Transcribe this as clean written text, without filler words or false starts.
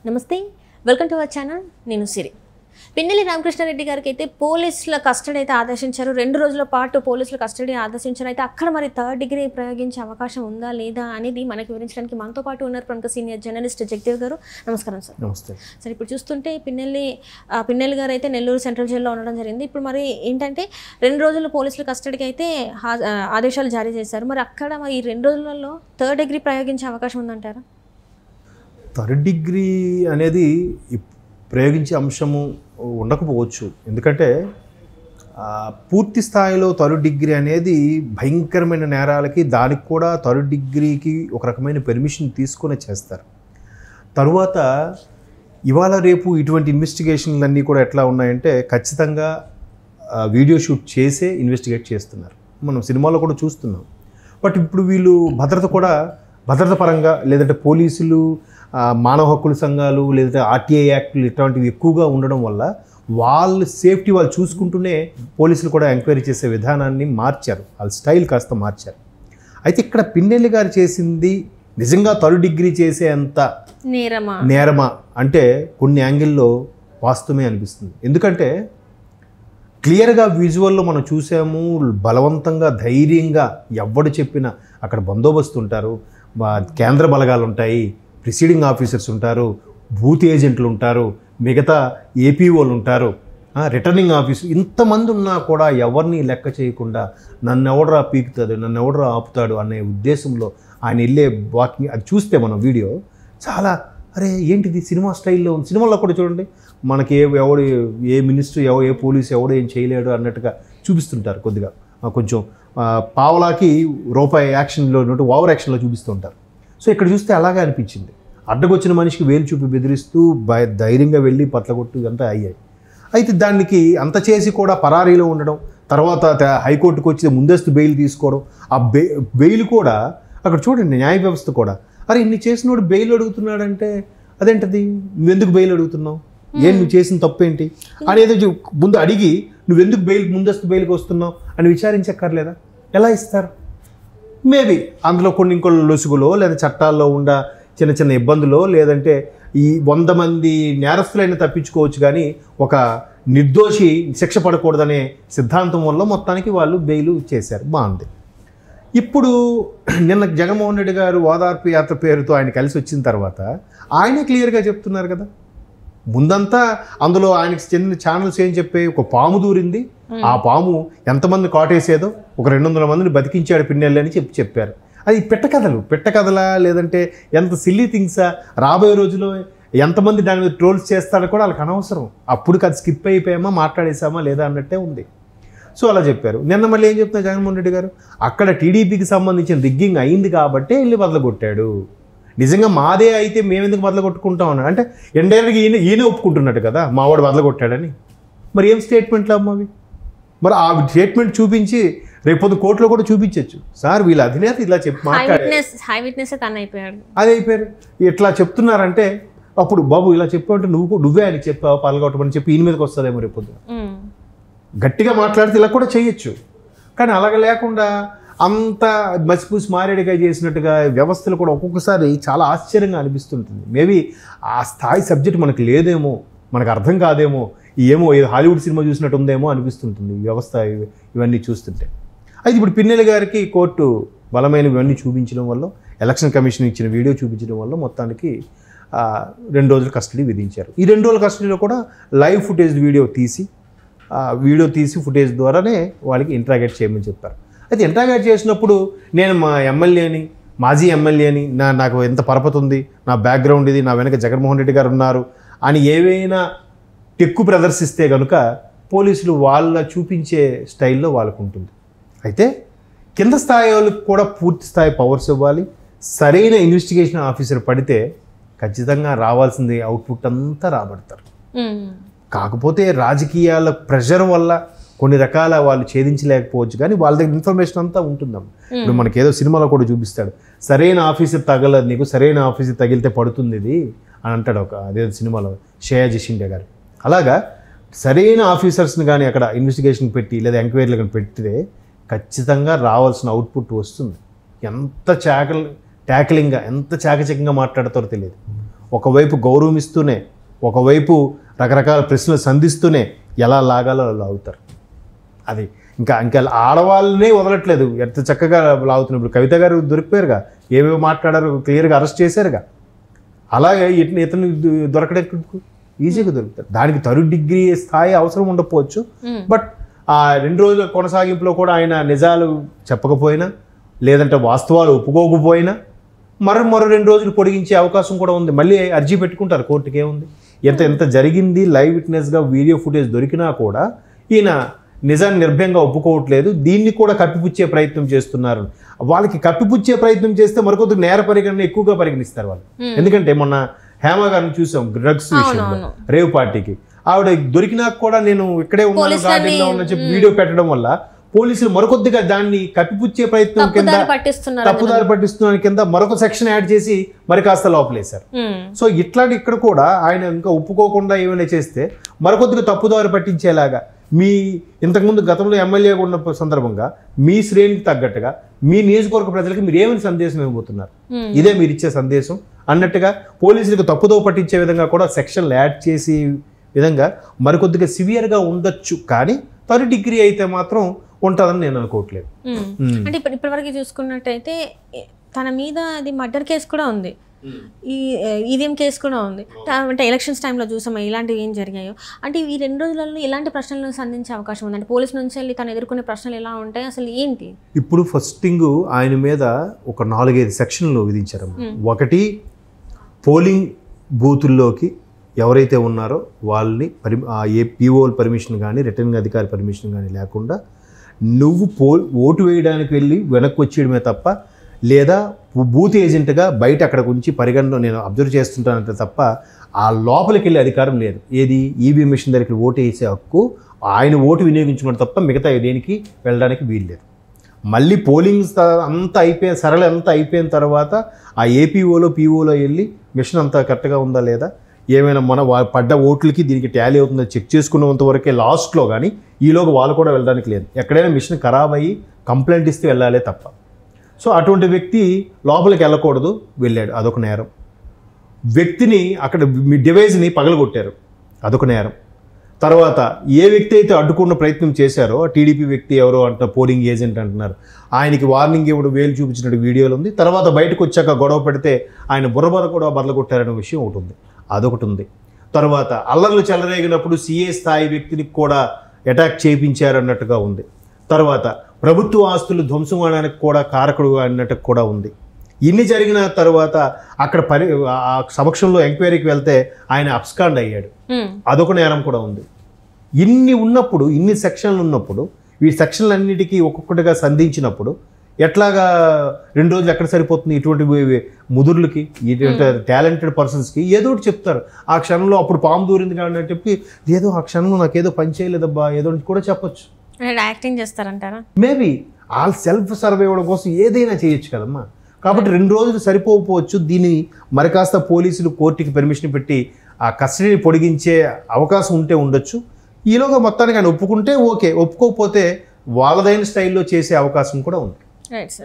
నమస్తే, welcome to our channel. నేను సిరి. పిన్నెల్లి రామకృష్ణారెడ్డి గారికి అయితే పోలీసుల కస్టడీ అయితే ఆదేశించారు. 2 రోజుల పాటు పోలీసుల కస్టడీ ఆదేశించారు. అయితే అక్కడ మరి 3rd డిగ్రీ ప్రయోగించే అవకాశం ఉందా లేదా అనేది మనకు వివరించడానికి మనతో పాటు ఉన్నారు ప్రముఖ సీనియర్ జర్నలిస్ట్ జగదేవ్ గారు. నమస్కారం సార్. నమస్తే సార్. ఇప్పుడు చూస్తుంటే పిన్నెల్లి గారు అయితే నెల్లూరు సెంట్రల్ జైల్లో ఉండడం జరిగింది. ఇప్పుడు మరి ఏంటంటే 2 రోజులు పోలీసుల కస్టడీకి అయితే ఆదేశాలు జారీ చేశారు. మరి అక్కడ మరి ఈ 2 రోజులలో 3rd డిగ్రీ ప్రయోగించే అవకాశం ఉందంటారా? 3rd డిగ్రీ అనేది ప్రయోగించే అంశము ఉండకపోవచ్చు. ఎందుకంటే పూర్తి స్థాయిలో 3rd డిగ్రీ అనేది భయంకరమైన నేరాలకి దానికి కూడా 3rd డిగ్రీకి ఒక రకమైన పెర్మిషన్ తీసుకునే చేస్తారు. తరువాత ఇవాళ రేపు ఇటువంటి ఇన్వెస్టిగేషన్లన్నీ కూడా ఎట్లా ఉన్నాయంటే ఖచ్చితంగా వీడియో షూట్ చేసే ఇన్వెస్టిగేట్ చేస్తున్నారు. మనం సినిమాలో కూడా చూస్తున్నాం. బట్ ఇప్పుడు వీళ్ళు భద్రత పరంగా లేదంటే పోలీసులు, మానవ హక్కుల సంఘాలు లేదంటే ఆర్టీఐ యాక్టులు ఇట్లాంటివి ఎక్కువగా ఉండడం వల్ల వాళ్ళ సేఫ్టీ వాళ్ళు చూసుకుంటూనే పోలీసులు కూడా ఎంక్వైరీ చేసే విధానాన్ని మార్చారు. వాళ్ళ స్టైల్ కాస్త మార్చారు. అయితే ఇక్కడ పిన్నెల్లి గారు చేసింది నిజంగా 3rd డిగ్రీ చేసే అంత నేరమా అంటే కొన్ని యాంగిల్లో వాస్తవమే అనిపిస్తుంది. ఎందుకంటే క్లియర్గా విజువల్లో మనం చూసాము. బలవంతంగా ధైర్యంగా ఎవడు చెప్పినా అక్కడ బందోబస్తు ఉంటారు, కేంద్ర బలగాలు ఉంటాయి, ప్రిసీడింగ్ ఆఫీసర్స్ ఉంటారు, బూత్ ఏజెంట్లు ఉంటారు, మిగతా ఏపీఓలు ఉంటారు, రిటర్నింగ్ ఆఫీసు, ఇంతమంది ఉన్నా కూడా ఎవరిని లెక్క చేయకుండా నన్ను ఎవడరా పీకుతాడు, నన్ను ఎవడరా ఆపుతాడు అనే ఉద్దేశంలో ఆయన వెళ్ళే వాకింగ్ అది చూస్తే మనం వీడియో చాలా అరే ఏంటిది సినిమా స్టైల్లో ఉంది. సినిమాలో కూడా చూడండి మనకి ఏ మినిస్టర్ ఏ పోలీసు ఎవడు ఏం చేయలేడు అన్నట్టుగా చూపిస్తుంటారు. కొద్దిగా కొంచెం పావలాకి రూపాయి యాక్షన్లో ఉన్నట్టు ఓవర్ యాక్షన్లో చూపిస్తుంటారు. సో ఇక్కడ చూస్తే అలాగే అనిపించింది. అడ్డగొచ్చిన మనిషికి వేలు చూపి బెదిరిస్తూ ధైర్యంగా వెళ్ళి పట్లగొట్టు ఇదంతా అయ్యాయి. అయితే దానికి అంత చేసి కూడా పరారీలో ఉండడం, తర్వాత హైకోర్టుకు వచ్చి ముందస్తు బెయిల్ తీసుకోవడం, ఆ బెయిల్ కూడా అక్కడ చూడండి న్యాయ వ్యవస్థ కూడా అరే ఇన్ని చేసినోడు బెయిల్ అడుగుతున్నాడంటే అదేంటది, నువ్వెందుకు బెయిల్ అడుగుతున్నావు, నువ్వు చేసిన తప్పేంటి అనేది ముందు అడిగి నువ్వెందుకు ముందస్తు బెయిల్కి వస్తున్నావు అని విచారించక్కర్లేదా? ఎలా ఇస్తారు? మేబీ అందులో ఇంకొన్ని లొసుగులో లేదా చట్టాల్లో ఉన్న చిన్న చిన్న ఇబ్బందులో లేదంటే ఈ 100 మంది నేరస్తులైనా తప్పించుకోవచ్చు, కానీ ఒక నిర్దోషి శిక్ష పడకూడదనే సిద్ధాంతం వల్ల మొత్తానికి వాళ్ళు బెయిల్ చేశారు. బాగుంది. ఇప్పుడు నిన్న జగన్మోహన్ రెడ్డి గారు ఓదార్పు యాత్ర పేరుతో ఆయన కలిసి వచ్చిన తర్వాత ఆయనే క్లియర్గా చెప్తున్నారు కదా. ముందంతా అందులో ఆయనకి చెందిన ఛానల్స్ ఏం చెప్పే ఒక పాము దూరింది, ఆ పాము ఎంతమంది కాటేసేదో ఒక 200 మందిని బతికించాడు పిన్నెల్లి అని చెప్పారు. అది పెట్టకథలా లేదంటే ఎంత సిల్లీ థింగ్సా, రాబోయే రోజుల్లో ఎంతమంది దాని మీద ట్రోల్స్ చేస్తారో కూడా వాళ్ళకి అనవసరం. అప్పుడు అది స్కిప్ అయిపోయామా మాట్లాడేసామా లేదా అన్నట్టే ఉంది. సో అలా చెప్పారు. నిన్న మళ్ళీ ఏం చెప్తున్నారు జగన్మోహన్ రెడ్డి గారు, అక్కడ టీడీపీకి సంబంధించిన రిగ్గింగ్ అయింది కాబట్టి వెళ్ళి బదలగొట్టాడు. నిజంగా మాదే అయితే మేము ఎందుకు బదలగొట్టుకుంటాం అన్నాడు. అంటే ఇండైరెక్ట్గా ఈయన ఒప్పుకుంటున్నట్టు కదా మావాడు బదలగొట్టాడని. మరి ఏం స్టేట్మెంట్లు అమ్మవి? మరి ఆ స్టేట్మెంట్ చూపించి రేపొద్దు కోర్టులో కూడా చూపించవచ్చు. సార్ వీళ్ళ అధినేత ఇలా చెప్పి మాట్లాడారు, అదే అయిపోయారు. ఇట్లా చెప్తున్నారంటే అప్పుడు బాబు ఇలా చెప్పావంటే నువ్వే ఆయనకి చెప్పావు పలగొట్టమని చెప్పి ఈయన మీదకి వస్తుందేమో రేపొద్దు. గట్టిగా మాట్లాడితే ఇలా కూడా చేయొచ్చు. కానీ అలాగ లేకుండా అంత మసిపూసి మారేడుగా చేసినట్టుగా వ్యవస్థలు కూడా ఒక్కొక్కసారి చాలా ఆశ్చర్యంగా అనిపిస్తుంటుంది. మేబీ ఆ స్థాయి సబ్జెక్ట్ మనకు లేదేమో, మనకు అర్థం కాదేమో, ఏమో హాలీవుడ్ సినిమా చూసినట్టు ఉందేమో అనిపిస్తుంటుంది వ్యవస్థ ఇవన్నీ చూస్తుంటే. అయితే ఇప్పుడు పిన్నెల్లి గారికి కోర్టు బలమైన ఇవన్నీ చూపించడం వల్ల, ఎలక్షన్ కమిషన్ ఇచ్చిన వీడియో చూపించడం వల్ల మొత్తానికి 2 రోజులు కస్టడీ విధించారు. ఈ 2 రోజుల కస్టడీలో కూడా లైవ్ ఫుటేజ్ వీడియో తీసి ఫుటేజ్ ద్వారానే వాళ్ళకి ఇంట్రాగేట్ చేయమని చెప్పారు. అయితే ఇంట్రాగేట్ చేసినప్పుడు నేను మా ఎమ్మెల్యేని, మాజీ ఎమ్మెల్యేని, నాకు ఎంత పరపతి ఉంది, నా బ్యాక్గ్రౌండ్ ఇది, నా వెనక జగన్మోహన్ రెడ్డి గారు ఉన్నారు అని ఏవైనా టెక్కు ప్రదర్శిస్తే కనుక పోలీసులు వాళ్ళ చూపించే స్టైల్లో వాళ్ళకు ఉంటుంది. అయితే కింద స్థాయి వాళ్ళకి కూడా పూర్తి స్థాయి పవర్స్ ఇవ్వాలి. సరైన ఇన్వెస్టిగేషన్ ఆఫీసర్ పడితే ఖచ్చితంగా రావాల్సింది అవుట్పుట్ అంతా రాబడతారు. కాకపోతే రాజకీయాల ప్రెషర్ వల్ల కొన్ని రకాల వాళ్ళు ఛేదించలేకపోవచ్చు, కానీ వాళ్ళ దగ్గర ఇన్ఫర్మేషన్ అంతా ఉంటుందమ్మ. ఇప్పుడు మనకి ఏదో సినిమాలో కూడా చూపిస్తాడు, సరైన ఆఫీసర్ తగలదు నీకు, సరైన ఆఫీసర్ తగిలితే పడుతుంది ఇది అని అంటాడు అదే సినిమాలో శ్రేయా జెషిండే గారు. అలాగా సరైన ఆఫీసర్స్ని కానీ అక్కడ ఇన్వెస్టిగేషన్ పెట్టి లేదా ఎంక్వైరీలు కానీ పెడితే ఖచ్చితంగా రావాల్సిన అవుట్పుట్ వస్తుంది. ఎంత ట్యాకిలింగ్గా ఎంత చాకచక్యంగా మాట్లాడతారో తెలియదు. ఒకవైపు గౌరవిస్తూనే ఒకవైపు రకరకాల ప్రశ్నలు సంధిస్తూనే ఎలా లాగాలో లాగుతారు. అది ఇంకా ఆడవాళ్ళనే వదలట్లేదు, ఎంత చక్కగా లాగుతున్నారు. ఇప్పుడు కవిత గారు దొరికిపోయారుగా, ఏమేమి మాట్లాడారు క్లియర్గా అరెస్ట్ చేశారుగా. అలాగే ఇతను దొరకడానికి ఈజీగా దొరుకుతారు. దానికి థర్డ్ డిగ్రీ స్థాయి అవసరం ఉండకపోవచ్చు. బట్ ఆ 2 రోజుల కొనసాగింపులో కూడా ఆయన నిజాలు చెప్పకపోయినా లేదంటే వాస్తవాలు ఒప్పుకోకపోయినా మరో 2 రోజులు పొడిగించే అవకాశం కూడా ఉంది. మళ్ళీ అర్జీ పెట్టుకుంటారు కోర్టుకి. ఏముంది, ఎంత జరిగింది లైవ్ విట్నెస్గా వీడియో ఫుటేజ్ దొరికినా కూడా ఈయన నిజాన్ని నిర్భయంగా ఒప్పుకోవట్లేదు, దీన్ని కూడా కప్పిపుచ్చే ప్రయత్నం చేస్తున్నారు. వాళ్ళకి కప్పిపుచ్చే ప్రయత్నం చేస్తే మరికొద్ది నేర పరిగణన ఎక్కువగా పరిగణిస్తారు వాళ్ళు. ఎందుకంటే మొన్న హేమ గారిని చూసాం డ్రగ్స్ విషయంలో, రేవ్ పార్టీకి ఆవిడ దొరికినా కూడా నేను ఇక్కడే ఉన్నాను గార్డెన్లో ఉన్న చెప్పి వీడియో పెట్టడం వల్ల పోలీసులు మరికొద్దిగా దాన్ని కప్పిపుచ్చే ప్రయత్నం కింద తప్పుదారి పట్టిస్తున్న కింద మరొక సెక్షన్ యాడ్ చేసి మరి కాస్త లోపలేశారు. సో ఇట్లాంటి ఇక్కడ కూడా ఆయన ఇంకా ఒప్పుకోకుండా ఏమైనా చేస్తే మరికొద్దిగా తప్పుదారి పట్టించేలాగా మీ ఇంతకుముందు గతంలో ఎమ్మెల్యేగా ఉన్న సందర్భంగా మీ శ్రేణికి తగ్గట్టుగా మీ నియోజకవర్గ ప్రజలకు మీరు ఏమైనా సందేశం ఇవ్వబోతున్నారు, ఇదే మీరు ఇచ్చే సందేశం అన్నట్టుగా పోలీసులకు తప్పుదో పట్టించే విధంగా కూడా సెక్షన్లు యాడ్ చేసి విధంగా మరికొద్దిగా సివియర్గా ఉండొచ్చు. కానీ థర్డ్ డిగ్రీ అయితే మాత్రం ఉంటుందని నేను అనుకోవట్లేదు. అంటే ఇప్పటివరకు చూసుకున్నట్టయితే తన మీద అది మర్డర్ కేసు కూడా ఉంది, ఈ ఈవీఎం కేసు కూడా ఉంది. అంటే ఎలక్షన్స్ టైంలో చూసాము ఇలాంటివి ఏం జరిగాయో. అంటే ఈ 2 రోజులలో ఎలాంటి ప్రశ్నలను సంధించే అవకాశం ఉంది? అంటే పోలీసు నుంచి వెళ్ళి తను ఎదుర్కొనే ప్రశ్నలు ఎలా ఉంటాయి, అసలు ఏంటి? ఇప్పుడు ఫస్ట్ థింగ్ ఆయన మీద ఒక 4-5 సెక్షన్లు విధించారు. ఒకటి, పోలింగ్ బూతుల్లోకి ఎవరైతే ఉన్నారో వాళ్ళని ఏ పీఓల పర్మిషన్ కానీ రిటర్నింగ్ అధికారి పర్మిషన్ కానీ లేకుండా నువ్వు ఓటు వేయడానికి వెళ్ళి వెనక్కి వచ్చేయడమే తప్ప, లేదా బూత్ ఏజెంట్గా బయట అక్కడికి ఉంచి పరిగణలో నేను అబ్జర్వ్ చేస్తుంటానంటే తప్ప ఆ లోపలికి వెళ్ళే అధికారం లేదు. ఏది ఈవీఎం మిషన్ దగ్గరికి ఓటు వేసే హక్కు ఆయన ఓటు వినియోగించుకోవడం తప్ప మిగతా దేనికి వెళ్ళడానికి వీలు లేదు. మళ్ళీ పోలింగ్ అంతా అయిపోయిన తర్వాత ఆ ఏపీఓలో పీఓలో వెళ్ళి మిషన్ అంతా కరెక్ట్గా ఉందా లేదా, ఏమైనా మన పడ్డ ఓట్లకి దీనికి టాలీ అవుతుందో చెక్ చేసుకున్నంత వరకే లాస్ట్లో, కానీ ఈలోగా వాళ్ళు కూడా వెళ్ళడానికి లేదు. ఎక్కడైనా మిషన్ ఖరాబ్ అయ్యి కంప్లైంట్ ఇస్తే వెళ్ళాలే తప్ప. సో అటువంటి వ్యక్తి లోపలికి వెళ్ళకూడదు, వెళ్ళాడు, అదొక నేరం. వ్యక్తిని అక్కడ మీ డివైజ్ని పగలగొట్టారు, అదొక నేరం. తర్వాత ఏ వ్యక్తి అయితే అడ్డుకున్న ప్రయత్నం చేశారో టీడీపీ వ్యక్తి ఎవరో అంట పోలింగ్ ఏజెంట్ అంటున్నారు, ఆయనకి వార్నింగ్ ఇవ్వడం వేలు చూపించినట్టు వీడియోలు ఉంది. తర్వాత బయటకు వచ్చాక గొడవ పెడితే ఆయన బుర్రబుర్ర కూడా బదలగొట్టారనే విషయం ఒకటి ఉంది, అదొకటి ఉంది. తర్వాత అల్లర్లు చెలరేగినప్పుడు సీఏ స్థాయి వ్యక్తిని కూడా అటాక్ చేయించారన్నట్టుగా ఉంది. తర్వాత ప్రభుత్వ ఆస్తులు ధ్వంసం అవడానికి కూడా కారకుడు అన్నట్టు కూడా ఉంది. ఇన్ని జరిగిన తర్వాత అక్కడ ఆ సమక్షంలో ఎంక్వైరీకి వెళ్తే ఆయన అబ్స్కాండ్ అయ్యాడు, అదొక నేరం కూడా ఉంది. ఇన్ని ఉన్నప్పుడు, ఇన్ని సెక్షన్లు ఉన్నప్పుడు, ఈ సెక్షన్లన్నిటికీ ఒక్కొక్కటిగా సంధించినప్పుడు ఎట్లాగా 2 రోజులు ఎక్కడ సరిపోతుంది? ఇటువంటి ముదుర్లకి, ఇటువంటి టాలెంటెడ్ పర్సన్స్కి ఏదో ఒకటి చెప్తారు. ఆ క్షణంలో అప్పుడు పాము దూరింది కానీ చెప్పి ఏదో ఆ క్షణంలో నాకేదో పని చేయలేదబ్బా ఏదో కూడా చెప్పొచ్చు. యాక్టింగ్ చేస్తారంటారా? మేబీ వాళ్ళ సెల్ఫ్ సర్వే అవ్వడం కోసం ఏదైనా చేయొచ్చు కదమ్మా. కాబట్టి 2 రోజులు సరిపోకపోవచ్చు. దీన్ని మరి కాస్త పోలీసులు కోర్టుకి పర్మిషన్ పెట్టి ఆ కస్టడీని పొడిగించే అవకాశం ఉంటే ఉండొచ్చు. ఈలోగా మొత్తానికి ఆయన ఒప్పుకుంటే ఓకే, ఒప్పుకోకపోతే వాళ్ళదైన స్టైల్లో చేసే అవకాశం కూడా ఉంది. Right sir.